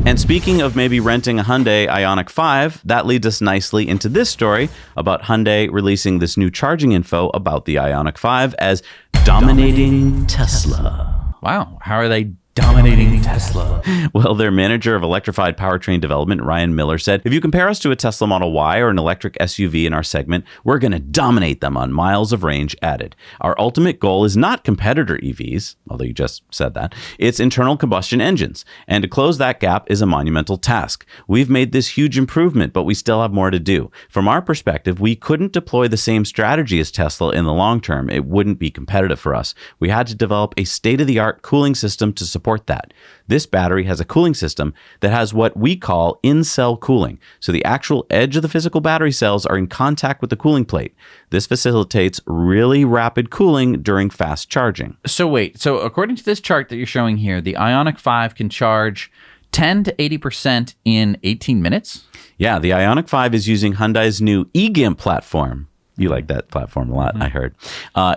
And speaking of maybe renting a Hyundai Ioniq 5, that leads us nicely into this story about Hyundai releasing this new charging info about the Ioniq 5 as dominating Tesla. Wow. How are they dominating Tesla? Well, their manager of electrified powertrain development, Ryan Miller, said, if you compare us to a Tesla Model Y or an electric SUV in our segment, we're going to dominate them on miles of range added. Our ultimate goal is not competitor EVs, although you just said that. It's internal combustion engines. And to close that gap is a monumental task. We've made this huge improvement, but we still have more to do. From our perspective, we couldn't deploy the same strategy as Tesla in the long term. It wouldn't be competitive for us. We had to develop a state-of-the-art cooling system to support that. This battery has a cooling system that has what we call in-cell cooling. So the actual edge of the physical battery cells are in contact with the cooling plate. This facilitates really rapid cooling during fast charging. So wait, so according to this chart that you're showing here, the Ioniq 5 can charge 10 to 80% in 18 minutes? Yeah, the Ioniq 5 is using Hyundai's new eGIMP platform. You like that platform a lot, I heard.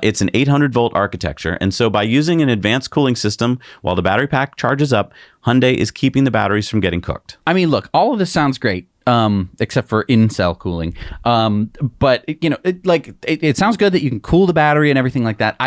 It's an 800-volt architecture, and so by using an advanced cooling system while the battery pack charges up, Hyundai is keeping the batteries from getting cooked. I mean, look, all of this sounds great, except for in-cell cooling. But, you know, it sounds good that you can cool the battery and everything like that.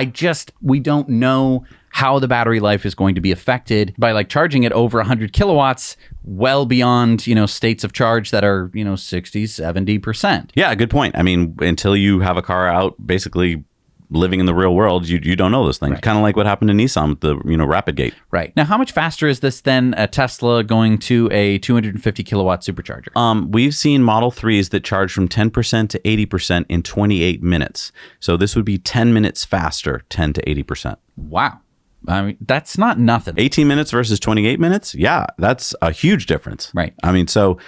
We don't know how the battery life is going to be affected by like charging it over 100 kilowatts well beyond, you know, states of charge that are, you know, 60, 70%. Yeah, good point. I mean, until you have a car out basically living in the real world, you don't know this thing. Right. Kind of like what happened to Nissan with the, Rapid Gate. Right. Now, how much faster is this than a Tesla going to a 250 kilowatt supercharger? We've seen Model 3s that charge from 10% to 80% in 28 minutes. So this would be 10 minutes faster, 10 to 80%. Wow. I mean, that's not nothing. 18 minutes versus 28 minutes? Yeah, that's a huge difference. Right. I mean, so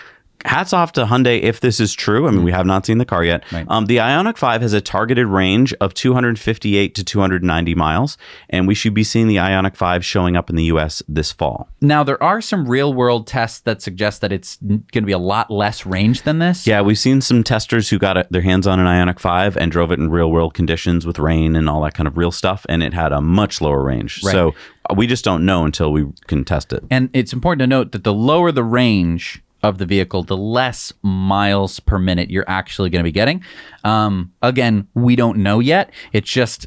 hats off to Hyundai if this is true. I mean, we have not seen the car yet. Right. The Ioniq 5 has a targeted range of 258 to 290 miles, and we should be seeing the Ioniq 5 showing up in the U.S. this fall. Now, there are some real-world tests that suggest that it's going to be a lot less range than this. Yeah, we've seen some testers who got their hands on an Ioniq 5 and drove it in real-world conditions with rain and all that kind of real stuff, and it had a much lower range. Right. So we just don't know until we can test it. And it's important to note that the lower the range of the vehicle, the less miles per minute you're actually going to be getting. Again, we don't know yet. It's just,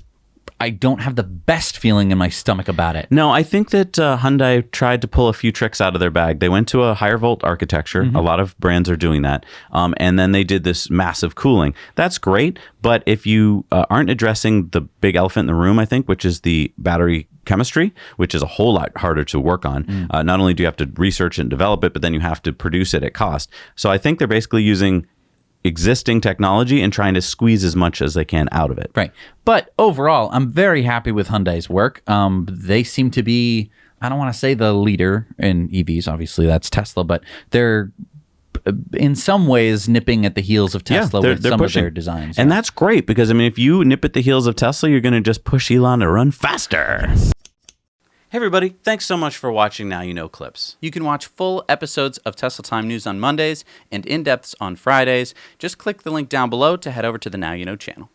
I don't have the best feeling in my stomach about it. No, I think that Hyundai tried to pull a few tricks out of their bag. They went to a higher volt architecture. A lot of brands are doing that. And then they did this massive cooling. That's great. But if you aren't addressing the big elephant in the room, I think, which is the battery chemistry, which is a whole lot harder to work on. Not only do you have to research and develop it, but then you have to produce it at cost. So I think they're basically using existing technology and trying to squeeze as much as they can out of it. Right. But overall, I'm very happy with Hyundai's work. They seem to be, I don't want to say the leader in EVs, obviously that's Tesla, but they're in some ways nipping at the heels of Tesla with some pushing of their designs. And that's great because, I mean, if you nip at the heels of Tesla, you're going to just push Elon to run faster. Hey everybody, thanks so much for watching Now You Know Clips. You can watch full episodes of Tesla Time News on Mondays and in-depths on Fridays. Just click the link down below to head over to the Now You Know channel.